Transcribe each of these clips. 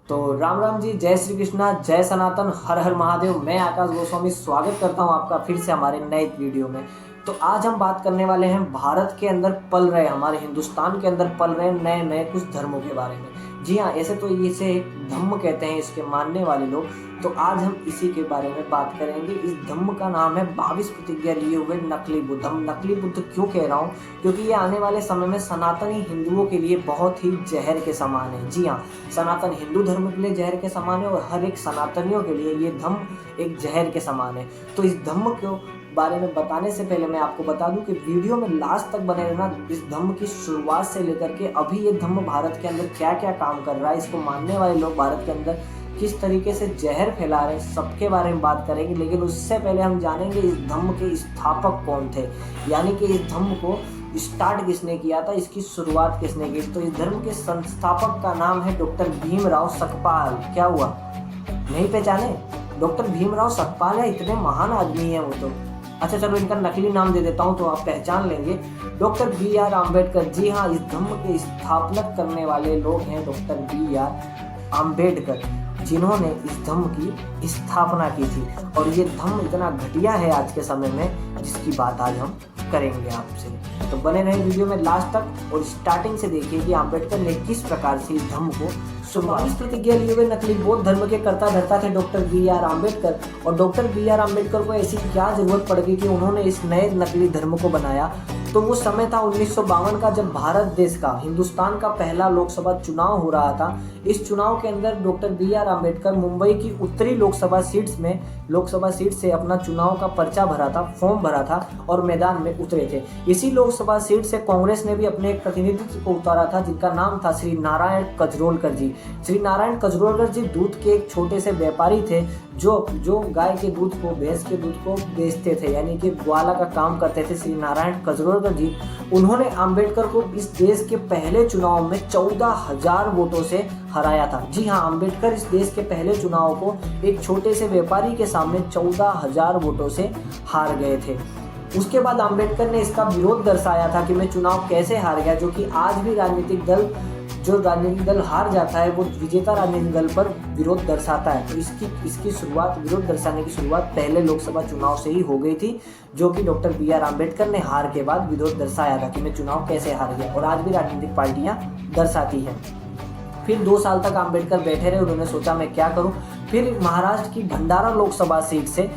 तो राम राम जी, जय श्री कृष्णा, जय सनातन, हर हर महादेव। मैं आकाश गोस्वामी स्वागत करता हूं आपका फिर से हमारे नए वीडियो में। तो आज हम बात करने वाले हैं भारत के अंदर पल रहे, हमारे हिंदुस्तान के अंदर पल रहे नए नए कुछ धर्मों के बारे में। जी हाँ, ऐसे तो इसे एक धम्म कहते हैं इसके मानने वाले लोग। तो आज हम इसी के बारे में बात करेंगे। इस धम्म का नाम है 22 प्रतिज्ञा लिए हुए नकली बुद्ध। हम नकली बुद्ध क्यों कह रहा हूँ, क्योंकि ये आने वाले समय में सनातनी हिंदुओं के लिए बहुत ही जहर के समान है। जी हाँ, सनातन हिंदू धर्म के लिए जहर के समान है और हर एक सनातनियों के लिए ये धम्म एक जहर के समान है। तो इस धम्म को बारे में बताने से पहले मैं आपको बता दूं कि वीडियो में लास्ट तक बने रहना। इस धम्म की शुरुआत से लेकर के अभी ये धम्म भारत के अंदर क्या क्या काम कर रहा है, इसको मानने वाले लोग भारत के अंदर किस तरीके से जहर फैला रहे हैं, सबके बारे में बात करेंगे। लेकिन उससे पहले हम जानेंगे इस धम्म के स्थापक कौन थे, यानी कि इस धम्म को स्टार्ट किसने किया था, इसकी शुरुआत किसने की। तो इस धर्म के संस्थापक का नाम है डॉक्टर भीमराव सकपाल। क्या हुआ, नहीं पहचाने? डॉक्टर भीमराव सकपाल है, इतने महान आदमी है वो तो। अच्छा चलो, इनका नकली नाम दे देता हूँ तो आप पहचान लेंगे। Doctor B R. आम्बेडकर। जी हाँ, इस धम्म के स्थापना करने वाले लोग हैं डॉक्टर बी.आर. आम्बेडकर, जिन्होंने इस धम्म की स्थापना की थी। और ये धम्म इतना घटिया है आज के समय में, जिसकी बात आज हम करेंगे आपसे। तो बने रहे वीडियो में लास्ट तक और स्टार्टिंग से देखिए कि आम्बेडकर ने किस प्रकार से इस धम्म को शुरुआत। 22 प्रतिज्ञा लिए हुए नकली बौद्ध धर्म के कर्ता धर्ता थे डॉक्टर बी.आर. आम्बेडकर। और डॉक्टर बी.आर. आम्बेडकर को ऐसी क्या जरूरत पड़ गई कि उन्होंने इस नए नकली धर्म को बनाया। तो वो समय था 1952 का, जब भारत देश का, हिंदुस्तान का पहला लोकसभा चुनाव हो रहा था। इस चुनाव के अंदर डॉक्टर बी.आर. आम्बेडकर मुंबई की उत्तरी लोकसभा सीट से अपना चुनाव का पर्चा भरा था, फॉर्म भरा था और मैदान में उतरे थे। इसी लोकसभा सीट से कांग्रेस ने भी अपने एक प्रतिनिधित्व को उतारा था, जिनका नाम था श्री नारायण कजरोलकर जी। श्री नारायण कजरोलकर जी दूध के एक छोटे से व्यापारी थे, जो गाय के दूध को, भैंस के दूध को बेचते थे, यानी कि ग्वाला का काम करते थे श्री नारायण कजरोलकर जी। उन्होंने आम्बेडकर को इस देश के पहले चुनाव में 14,000 वोटों से हराया था। जी हाँ, आम्बेडकर इस देश के पहले चुनाव को एक छोटे से व्यापारी के सामने 14,000 वोटों से हार गए थे। उसके बाद आम्बेडकर ने इसका विरोध दर्शाया था कि मैं चुनाव कैसे हार गया, जो कि आज भी जो राजनीतिक दल हार जाता है वो विजेता राजनीतिक दल पर विरोध दर्शाता है। तो इसकी शुरुआत, विरोध दर्शाने की शुरुआत पहले लोकसभा चुनाव से ही हो गई थी, जो कि डॉक्टर बी.आर. आम्बेडकर ने हार के बाद विरोध दर्शाया था कि मैं चुनाव कैसे हार गया, और आज भी राजनीतिक पार्टियां दर्शाती हैं। फिर 2 साल तक आम्बेडकर बैठे रहे, उन्होंने सोचा मैं क्या करूं। फिर महाराष्ट्र की भंडारा लोकसभा सीट से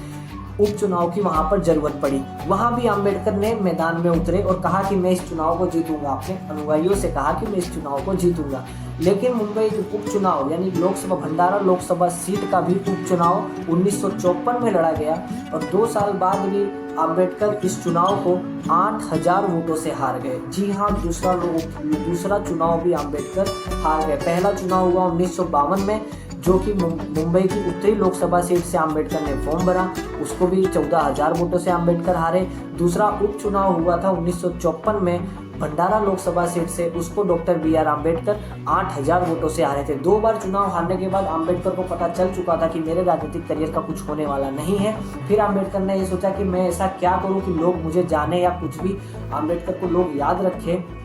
उपचुनाव की वहां पर जरूरत पड़ी। वहां भी आम्बेडकर ने मैदान में उतरे और कहा कि मैं इस चुनाव को जीतूंगा। अपने अनुयायियों से कहा कि मैं इस चुनाव को जीतूंगा। लेकिन मुंबई उपचुनाव यानी लोकसभा, भंडारा लोकसभा सीट का भी उपचुनाव 1954 में लड़ा गया और 2 साल बाद भी आम्बेडकर इस चुनाव को 8,000 वोटों से हार गए। जी हाँ, दूसरा चुनाव भी आम्बेडकर हार गए। पहला चुनाव हुआ 1952 में, जो कि मुंबई की उत्तरी लोकसभा सीट से आम्बेडकर ने फॉर्म भरा, उसको भी 14,000 वोटों से आम्बेडकर हारे। दूसरा उपचुनाव हुआ था 1954 में भंडारा लोकसभा सीट से, उसको डॉक्टर बी.आर. आम्बेडकर 8,000 वोटों से हारे थे। 2 बार चुनाव हारने के बाद आम्बेडकर को पता चल चुका था कि मेरे राजनीतिक करियर का कुछ होने वाला नहीं है। फिर आम्बेडकर ने ये सोचा कि मैं ऐसा क्या करूं कि लोग मुझे जाने या कुछ भी आम्बेडकर को लोग याद रखें।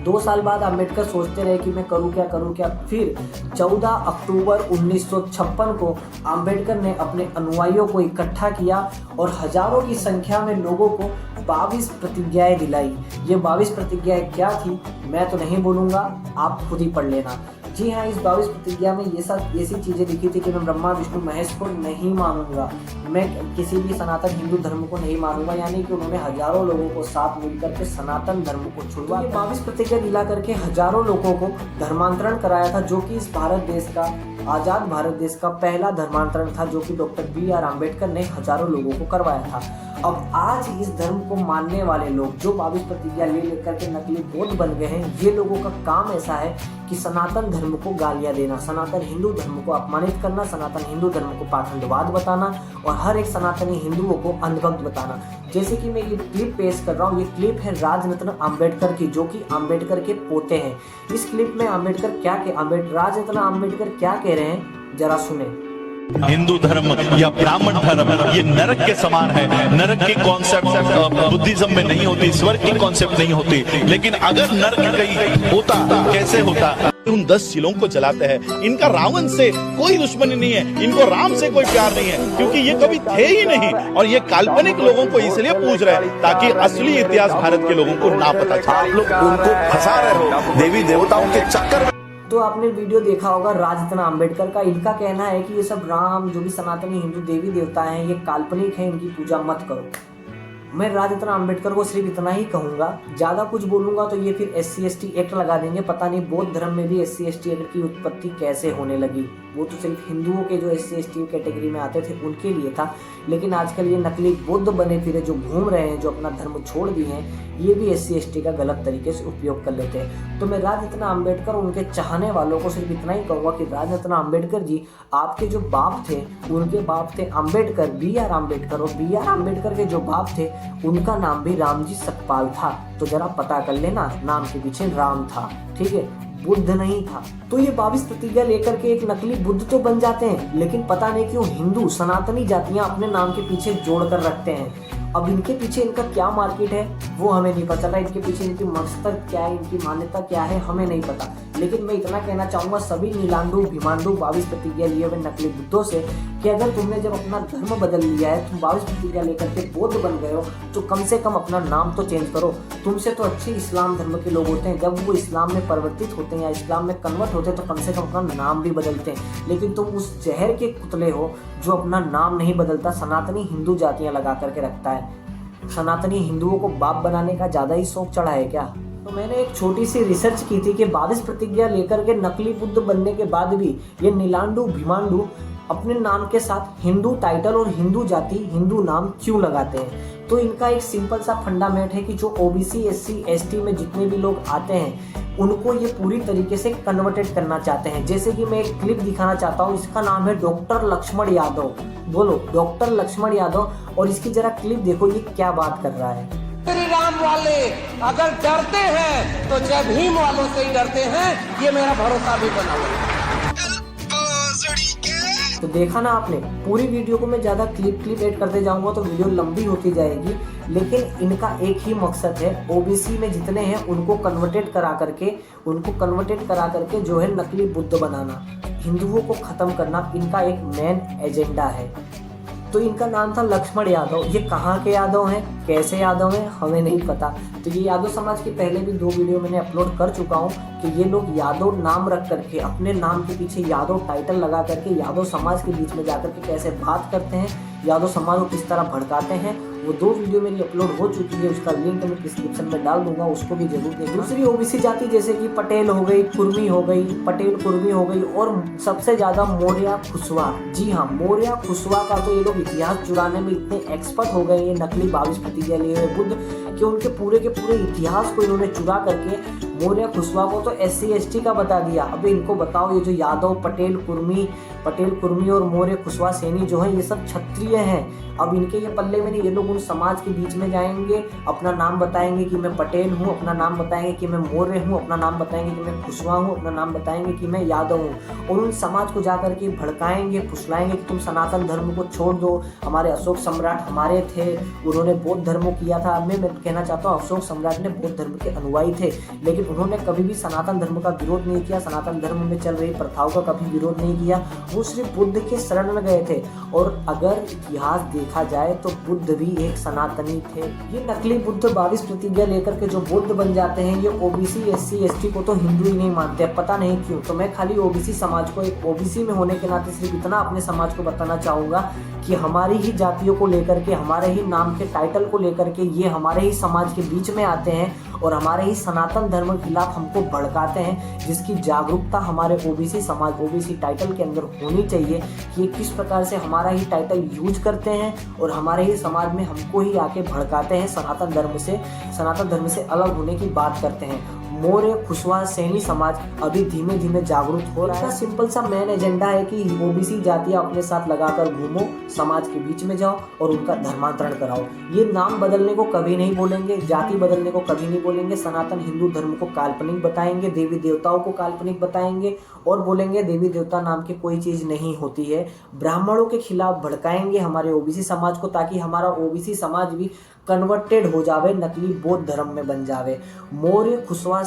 2 साल बाद आम्बेडकर सोचते रहे कि मैं करूं क्या। फिर 14 अक्टूबर 1956 को आम्बेडकर ने अपने अनुयायियों को इकट्ठा किया और हजारों की संख्या में लोगों को 22 प्रतिज्ञाएं दिलाई। ये 22 प्रतिज्ञाएं क्या थी मैं तो नहीं बोलूँगा, आप खुद ही पढ़ लेना। जी हाँ, इस 22 प्रतिज्ञा में ये सब ऐसी चीज़ें लिखी थी कि मैं ब्रह्मा विष्णु महेश को नहीं मानूंगा, मैं किसी भी सनातन हिंदू धर्म को नहीं मानूंगा। यानी कि उन्होंने हजारों लोगों को साथ मिलकर के सनातन धर्म को छुड़वा। तो 22 प्रतिज्ञा दिला करके हजारों लोगों को धर्मांतरण कराया था, जो कि इस भारत देश का, आज़ाद भारत देश का पहला धर्मांतरण था, जो कि डॉक्टर बी.आर. आम्बेडकर ने हजारों लोगों को करवाया था। अब आज इस धर्म को मानने वाले लोग जो 22 प्रतिज्ञा ले लेकर के नकली बौद्ध बन गए हैं, ये लोगों का काम ऐसा है कि सनातन धर्म को गालियां देना, सनातन हिंदू धर्म को अपमानित करना, सनातन हिंदू धर्म को पाखंडवाद बताना और हर एक सनातनी हिंदुओं को अंधभक्त बताना। जैसे कि मैं ये क्लिप पेश कर रहा हूँ, ये क्लिप है राजरत्न आम्बेडकर की, जो कि आम्बेडकर के पोते हैं। इस क्लिप में राजरत्न आम्बेडकर क्या कह रहे हैं, जरा सुने। हिंदू धर्म या ब्राह्मण धर्म ये नरक के समान है। नरक की कॉन्सेप्ट बुद्धिज्म में नहीं होती, स्वर्ग की कॉन्सेप्ट नहीं होती। लेकिन अगर नरक कहीं होता, कैसे होता? उन 10 शिलों को जलाते हैं। इनका रावण से कोई दुश्मनी नहीं है, इनको राम से कोई प्यार नहीं है, क्योंकि ये कभी थे ही नहीं। और ये काल्पनिक लोगों को इसलिए पूछ रहे हैं ताकि असली इतिहास भारत के लोगों को ना पता चले। आप लोग उनको फंसा रहे हो देवी देवताओं के चक्कर में। तो आपने वीडियो देखा होगा राज रत्न आम्बेडकर का। इनका कहना है कि ये सब राम जो भी सनातनी हिंदू देवी देवता हैं ये काल्पनिक है, इनकी पूजा मत करो। मैं राज रत्न आम्बेडकर को सिर्फ इतना ही कहूंगा, ज्यादा कुछ बोलूंगा तो ये फिर SC/ST एक्ट लगा देंगे। पता नहीं बौद्ध धर्म में भी SC/ST एक्ट की उत्पत्ति कैसे होने लगी। वो तो सिर्फ हिंदुओं के जो SC/ST कैटेगरी में आते थे उनके लिए था, लेकिन आजकल ये नकली बुद्ध बने फिरे जो घूम रहे हैं, जो अपना धर्म छोड़ दिए हैं, ये भी SC/ST का गलत तरीके से उपयोग कर लेते हैं। तो मैं राज रत्न आम्बेडकर और उनके चाहने वालों को सिर्फ इतना ही कहूँगा कि राज रत्न आम्बेडकर जी, आपके जो बाप थे उनके बाप थे आम्बेडकर, BR आम्बेडकर, और BR आम्बेडकर के जो बाप थे उनका नाम भी रामजी सतपाल था। तो जरा पता कर लेना, नाम के पीछे राम था, ठीक है, बुद्ध नहीं था। तो ये 22 प्रतिज्ञा लेकर के एक नकली बुद्ध तो बन जाते हैं, लेकिन पता नहीं क्यों हिंदू सनातनी जातियां अपने नाम के पीछे जोड़ कर रखते हैं। अब इनके पीछे इनका क्या मार्केट है वो हमें नहीं पता चला, इनके पीछे इनकी मकसद क्या है, इनकी मान्यता क्या है, हमें नहीं पता। लेकिन मैं इतना कहना चाहूंगा सभी नीलांडू भीमांडू 22 प्रतिज्ञा लिए हुए नकली बुद्धों से कि अगर तुमने जब अपना धर्म बदल लिया है, तुम 22 प्रतिज्ञा लेकर के बौद्ध बन गए हो, तो कम से कम अपना नाम तो चेंज करो। तुमसे तो अच्छे इस्लाम धर्म के लोग होते हैं, जब वो इस्लाम में परिवर्तित होते हैं या इस्लाम में कन्वर्ट होते हैं तो कम से कम अपना नाम भी बदलते हैं। लेकिन तुम उस जहर के पुतले हो जो अपना नाम नहीं बदलता, सनातनी हिंदू जातियां लगा करके रखता है। सनातनी हिंदुओं को बाप बनाने का ज्यादा ही शौक चढ़ा है क्या? तो मैंने एक छोटी सी रिसर्च की थी कि 22 प्रतिज्ञा लेकर के नकली बुद्ध बनने के बाद भी ये नीलांडू भीमांडू अपने नाम के साथ हिंदू टाइटल और हिंदू जाति हिंदू नाम क्यों लगाते हैं। तो इनका एक सिंपल सा फंडामेंट है कि जो OBC SC/ST में जितने भी लोग आते हैं उनको ये पूरी तरीके से कन्वर्टेड करना चाहते हैं। जैसे कि मैं एक क्लिप दिखाना चाहता हूँ, इसका नाम है डॉक्टर लक्ष्मण यादव। बोलो डॉक्टर लक्ष्मण यादव, और इसकी जरा क्लिप देखो ये क्या बात कर रहा है। श्री राम वाले अगर डरते हैं तो जय भीम वालों से ही डरते हैं, ये मेरा भरोसा भी बना हुआ है। तो देखा ना आपने, पूरी वीडियो को मैं ज्यादा क्लिप ऐड करते जाऊंगा तो वीडियो लंबी होती जाएगी। लेकिन इनका एक ही मकसद है, OBC में जितने हैं उनको कन्वर्टेड करा करके जो है नकली बुद्ध बनाना, हिंदुओं को खत्म करना, इनका एक मेन एजेंडा है। तो इनका नाम था लक्ष्मण यादव। ये कहाँ के यादव हैं, कैसे यादव हैं, हमें नहीं पता। तो ये यादव समाज के पहले भी 2 वीडियो मैंने अपलोड कर चुका हूँ कि ये लोग यादव नाम रख करके अपने नाम के पीछे यादव टाइटल लगा करके यादव समाज के बीच में जाकर के कैसे बात करते हैं, यादव समाज को किस तरह भड़काते हैं, वो 2 वीडियो मेरी अपलोड हो चुकी है। उसका लिंक मैं डिस्क्रिप्शन में डाल दूंगा, उसको भी जरूर देखें। दूसरी OBC जाति जैसे कि पटेल हो गई, कुर्मी हो गई, पटेल कुर्मी हो गई, और सबसे ज्यादा मौर्य खुशवा। जी हाँ, मौर्य खुशवा का तो ये लोग इतिहास चुराने में इतने एक्सपर्ट हो गए, ये नकली 22 प्रतिज्ञा लिए हुए बुद्ध, कि उनके पूरे के पूरे इतिहास को इन्होंने चुरा करके मौर्य खुशवा को तो SC/ST का बता दिया। अबे इनको बताओ, ये जो यादव पटेल कुर्मी और मौर्य खुशवा सैनी जो है ये सब क्षत्रिय हैं। अब इनके ये पल्ले में नहीं, ये लोग उन समाज के बीच में जाएंगे, अपना नाम बताएंगे कि मैं पटेल हूँ, अपना नाम बताएंगे कि मैं मौर्य हूँ, अपना नाम बताएंगे कि मैं खुशवा हूँ, अपना नाम बताएंगे कि मैं यादव हूँ, और उन समाज को जाकर के भड़काएंगे, फुसलाएंगे कि तुम सनातन धर्म को छोड़ दो। हमारे अशोक सम्राट हमारे थे, उन्होंने बौद्ध धर्म को किया था। मैं कहना चाहता हूँ अशोक सम्राट ने बौद्ध धर्म के अनुयायी थे, लेकिन उन्होंने कभी भी सनातन धर्म का विरोध नहीं किया, सनातन धर्म में चल रही प्रथाओं का कभी विरोध नहीं किया। वो सिर्फ बुद्ध के शरण में गए थे। और अगर इतिहास देखा जाए तो बुद्ध भी एक सनातनी थे। ये नकली बुद्ध 22 प्रतिज्ञा लेकर के जो बुद्ध बन जाते हैं, ये OBC SC/ST को तो हिंदू ही नहीं मानते, पता नहीं क्यों। तो मैं खाली OBC समाज को, एक OBC में होने के नाते सिर्फ इतना अपने समाज को बताना चाहूँगा कि हमारी ही जातियों को लेकर के, हमारे ही नाम के टाइटल को लेकर के ये हमारे ही समाज के बीच में आते हैं और हमारे ही सनातन धर्म के खिलाफ हमको भड़काते हैं, जिसकी जागरूकता हमारे OBC समाज, OBC टाइटल के अंदर होनी चाहिए कि ये किस प्रकार से हमारा ही टाइटल यूज करते हैं और हमारे ही समाज में हमको ही आके भड़काते हैं, सनातन धर्म से अलग होने की बात करते हैं। मौर्य खुशवा सैनी समाज अभी धीमे धीमे जागरूक हो रहा है। सिंपल सा मेन एजेंडा है कि OBC जातियां अपने साथ लगाकर घूमो, समाज के बीच में जाओ और उनका धर्मांतरण कराओ। ये नाम बदलने को कभी नहीं बोलेंगे, जाति बदलने को कभी नहीं बोलेंगे, सनातन हिंदू धर्म को काल्पनिक बताएंगे, देवी देवताओं को काल्पनिक बताएंगे और बोलेंगे देवी देवता नाम की कोई चीज नहीं होती है। ब्राह्मणों के खिलाफ भड़काएंगे हमारे OBC समाज को, ताकि हमारा OBC समाज भी कन्वर्टेड हो जावे, नकली बौद्ध धर्म में बन जावे। मौर्य कुशवा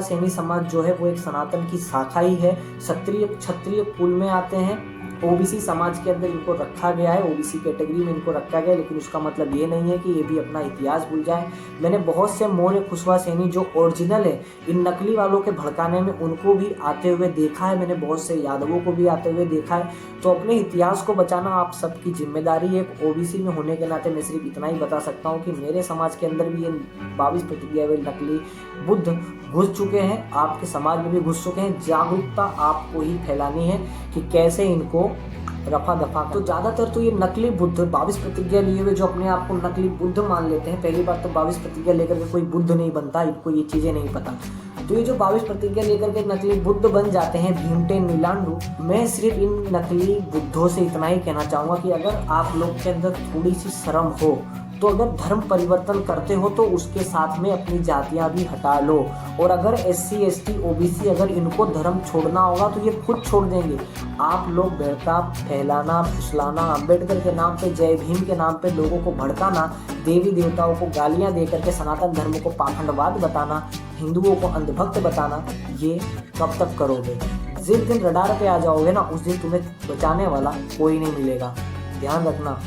सैनी समाज जो है वो एक सनातन की शाखा ही है। क्षत्रिय कुल में आते हैं। ओबीसी समाज के अंदर इनको रखा गया है, ओबीसी कैटेगरी में इनको रखा गया है, लेकिन उसका मतलब ये नहीं है कि ये भी अपना इतिहास भूल जाए। मैंने बहुत से मौर्य कुशवा सैनी जो ओरिजिनल है, इन नकली वालों के भड़काने में उनको भी आते हुए देखा है। मैंने बहुत से यादवों को भी आते हुए देखा है। तो अपने इतिहास को बचाना आप सबकी जिम्मेदारी है। एक ओबीसी में होने के नाते मैं सिर्फ इतना ही बता सकता हूँ कि मेरे समाज के अंदर भी ये 22 प्रतिज्ञा वे नकली बुद्ध घुस चुके हैं, आपके समाज में भी घुस चुके हैं। जागरूकता आपको ही फैलानी है कि कैसे इनको रफा दफा। तो ज़्यादातर तो ये नकली बुद्ध 22 प्रतिज्ञा लिए हुए जो अपने आप को नकली बुद्ध मान लेते हैं। पहली बात तो 22 प्रतिज्ञा लेकर के कोई बुद्ध नहीं बनता, इनको ये चीज़ें नहीं पता। तो ये जो 22 प्रतिज्ञा लेकर के नकली बुद्ध बन जाते हैं, भीमटेन नीलांडू, मैं सिर्फ इन नकली बुद्धों से इतना ही कहना चाहूँगा कि अगर आप लोग के अंदर थोड़ी सी शर्म हो तो अगर धर्म परिवर्तन करते हो तो उसके साथ में अपनी जातियां भी हटा लो। और अगर SC ST OBC अगर इनको धर्म छोड़ना होगा तो ये खुद छोड़ देंगे। आप लोग भड़का फैलाना, फुसलाना, अंबेडकर के नाम पे, जय भीम के नाम पे लोगों को भड़काना, देवी देवताओं को गालियां दे करके सनातन धर्म को पाखंडवाद बताना, हिंदुओं को अंधभक्त बताना, ये कब तक करोगे? जिस दिन रडार पे आ जाओगे ना, उस दिन तुम्हें बचाने वाला कोई नहीं मिलेगा। ध्यान रखना।